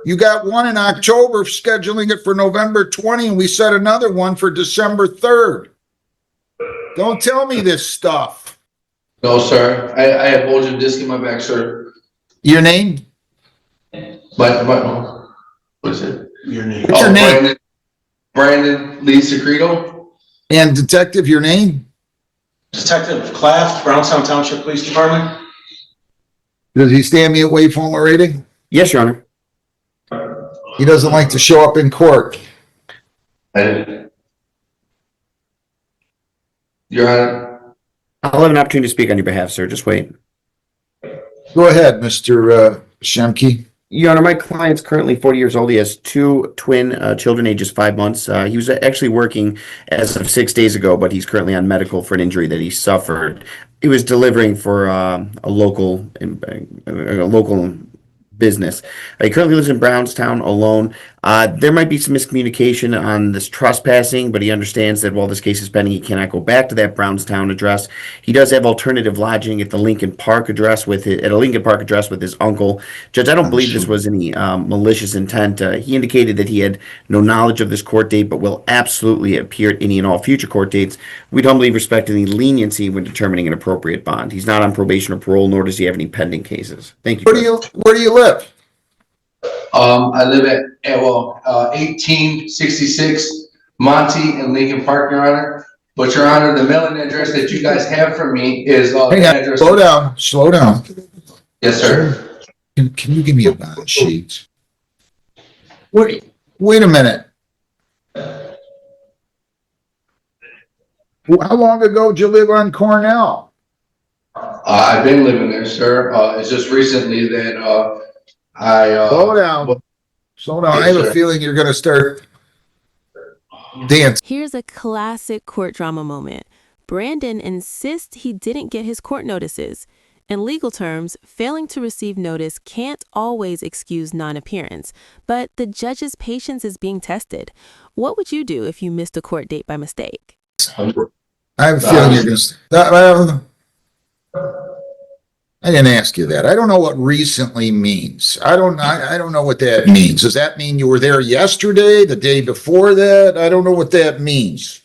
You got one in October, scheduling it for November 20, and we set another one for December 3rd. Don't tell me this stuff. No, sir. I have bulging disc in my back, sir. Your name? But what is it? Your name. What's your name? Brandon Lee Secreto. And detective, your name? Detective Claft, Brownstown Township Police Department. Does he stand me at waypoint rating? Yes, Your Honor. He doesn't like to show up in court. Your Honor. I'll have an opportunity to speak on your behalf, sir. Just wait. Go ahead, Mr. Shemke. Your Honor, my client's currently 40 years old. He has two twin children, ages 5 months. He was actually working as of 6 days ago, but he's currently on medical for an injury that he suffered. He was delivering for a local business. He currently lives in Brownstown alone. There might be some miscommunication on this trespassing, but he understands that while this case is pending, he cannot go back to that Brownstown address. He does have alternative lodging at the Lincoln Park address with his uncle. Judge, I don't believe this was any malicious intent. He indicated that he had no knowledge of this court date, but will absolutely appear at any and all future court dates. We'd humbly respect any leniency when determining an appropriate bond. He's not on probation or parole, nor does he have any pending cases. Thank you. Where do you live? I live at 1866 Monty and Lincoln Park, Your Honor. But Your Honor, the mailing address that you guys have for me is Hang on, slow down. Yes, sir. Can you give me a bond sheet? Wait a minute. How long ago did you live on Cornell? I've been living there, sir. It's just recently that Slow down. I have a feeling you're going to start dancing. Here's a classic court drama moment. Brandon insists he didn't get his court notices. In legal terms, failing to receive notice can't always excuse non-appearance, but the judge's patience is being tested. What would you do if you missed a court date by mistake? I have a feeling you're going to... I didn't ask you that. I don't know what recently means. I don't know what that means. Does that mean you were there yesterday, the day before that? I don't know what that means.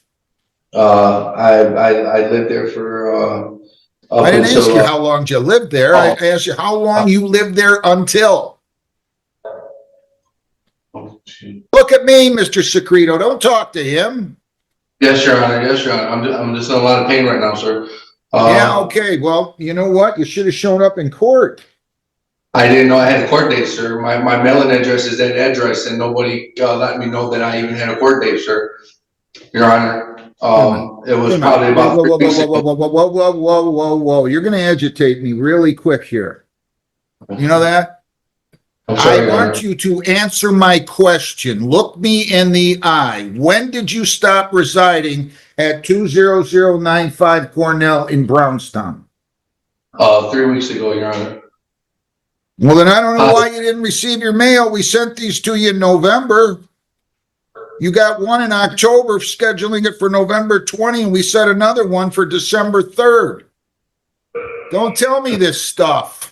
I lived there for I didn't ask you how long you lived there. I asked you how long you lived there until. Look at me, Mr. Secreto. Don't talk to him. Yes, Your Honor. Yes, Your Honor. I'm just in a lot of pain right now, sir. Yeah, okay. Well, you know what? You should have shown up in court. I didn't know I had a court date, sir. My mailing address is that address, and nobody let me know that I even had a court date, sir. Your Honor. It was probably about. Whoa. You're going to agitate me really quick here. You know that? I want you to answer my question. Look me in the eye. When did you stop residing at 20095 Cornell in Brownstown? 3 weeks ago, Your Honor. Well, then I don't know why you didn't receive your mail. We sent these to you in November. You got one in October, scheduling it for November 20, and we set another one for December 3rd. Don't tell me this stuff.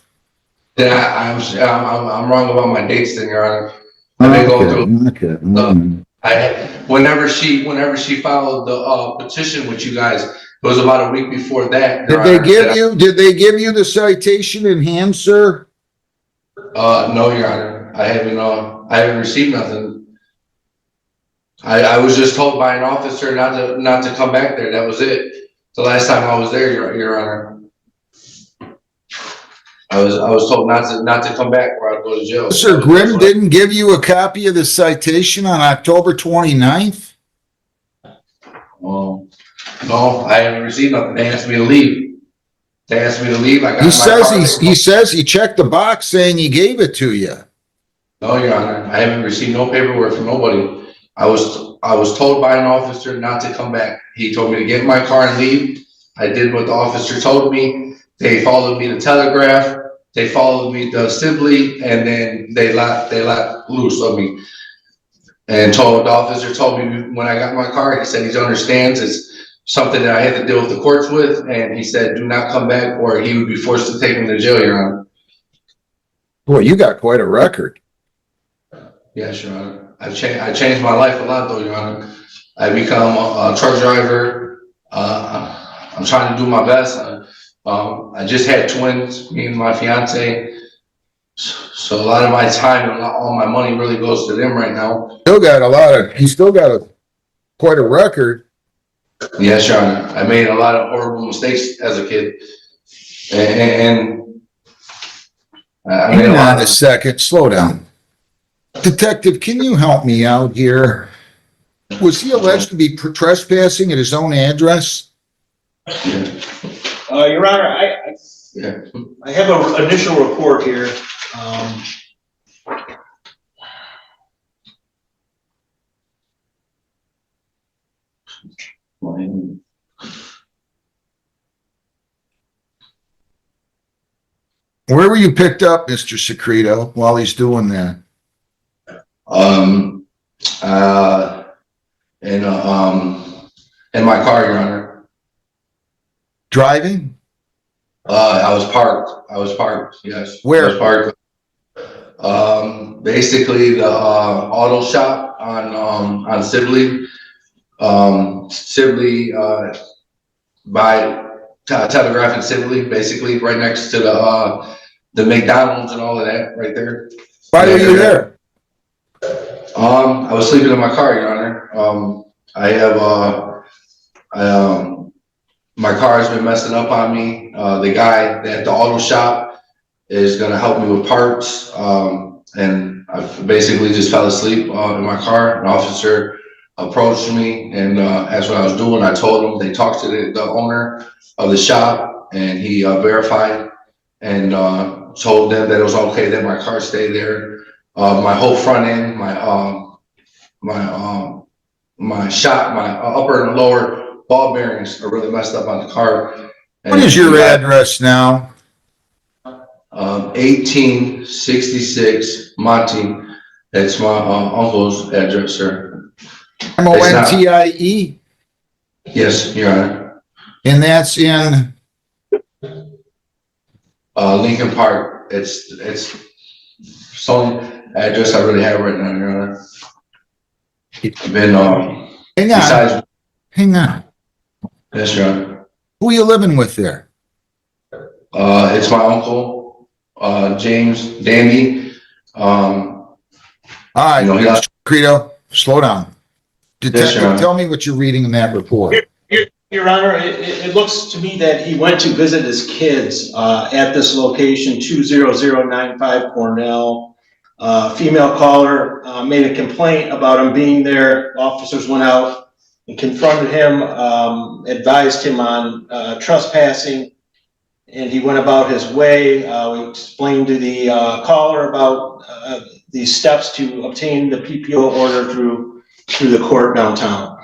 Yeah, I'm wrong about my dates, then, Your Honor. I've been going through. Whenever she filed the petition with you guys, it was about a week before that. Did they give you the citation in hand, sir? No, Your Honor. I haven't received nothing. I was just told by an officer not to come back there. That was it. The last time I was there, Your Honor. I was told not to come back or I'd go to jail. Sir Grimm didn't give you a copy of the citation on October 29th? Well, no, I haven't received nothing. They asked me to leave. He says he checked the box saying he gave it to you. No, Your Honor. I haven't received no paperwork from nobody. I was told by an officer not to come back. He told me to get in my car and leave. I did what the officer told me. They followed me to Telegraph. They followed me to Visibly, and then they let loose of me. And the officer told me when I got in my car, he said he understands it's something that I had to deal with the courts with, and he said do not come back or he would be forced to take me to jail, Your Honor. Boy, you got quite a record. Yes, Your Honor. I changed my life a lot though, Your Honor. I become a truck driver. I'm trying to do my best. I just had twins, me and my fiance. So a lot of my time and all my money really goes to them right now. He still got quite a record. Yes, Your Honor. I made a lot of horrible mistakes as a kid. And I made Hang a lot on a of, second, slow down. Detective, can you help me out here? Was he alleged to be trespassing at his own address? Your Honor, yeah. I have an initial report here. Where were you picked up, Mr. Secreto, while he's doing that? In my car, Your Honor. Driving? I was parked, yes. Where? I was parked. Basically the, auto shop on Sibley. Sibley, by Telegraph and Sibley, basically right next to the McDonald's and all of that right there. Why were you there? I was sleeping in my car, Your Honor. My car has been messing up on me. The guy at the auto shop is gonna help me with parts. And I basically just fell asleep in my car. An officer approached me and asked what I was doing. I told him. They talked to the owner of the shop, and he verified and told them that it was okay that my car stayed there. My whole front end, my upper and lower ball bearings are really messed up on the car. And What is your address now? 1866 Monty. That's my uncle's address, sir. Montie? Yes, Your Honor. And that's in, Lincoln Park. It's some address I really have right now, Your Honor. I've been hang on. Yes, Your Honor. Who are you living with there? It's my uncle, James Dandy. All right, You know, Mr. Credo, slow down. Yes, Detective, Your Honor. tell me what you're reading in that report. Your Honor, it looks to me that he went to visit his kids at this location, 20095 Cornell. Female caller made a complaint about him being there. Officers went out and confronted him, advised him on trespassing, and he went about his way. We explained to the caller about the steps to obtain the PPO order through the court downtown.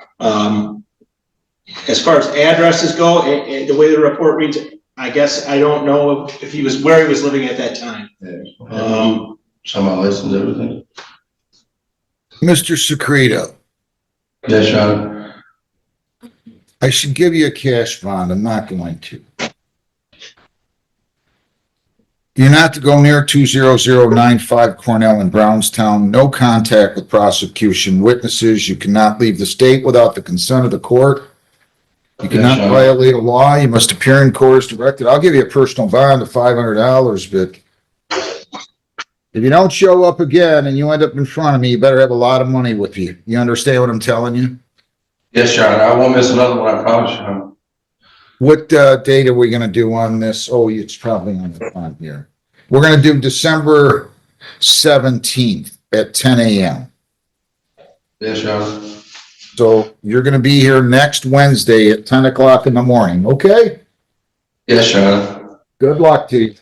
As far as addresses go, the way the report reads, I guess I don't know if he was where he was living at that time. Some of my license, everything. Mr. Secreto, Yes, Your Honor. I should give you a cash bond. I'm not going to. You're not to go near 20095 Cornell in Brownstown. No contact with prosecution witnesses. You cannot leave the state without the consent of the court. You cannot Yes, violate a law. You must appear in court as directed. I'll give you a personal bond of $500, but if you don't show up again and you end up in front of me, you better have a lot of money with you. You understand what I'm telling you? Yes, Your Honor. I won't miss another one, I promise you, Your Honor. What date are we going to do on this? Oh, it's probably on the front here. We're going to do December 17th at 10 a.m. Yes, Your Honor. So you're going to be here next Wednesday at 10 o'clock in the morning, okay? Yes, Your Honor. Good luck to you.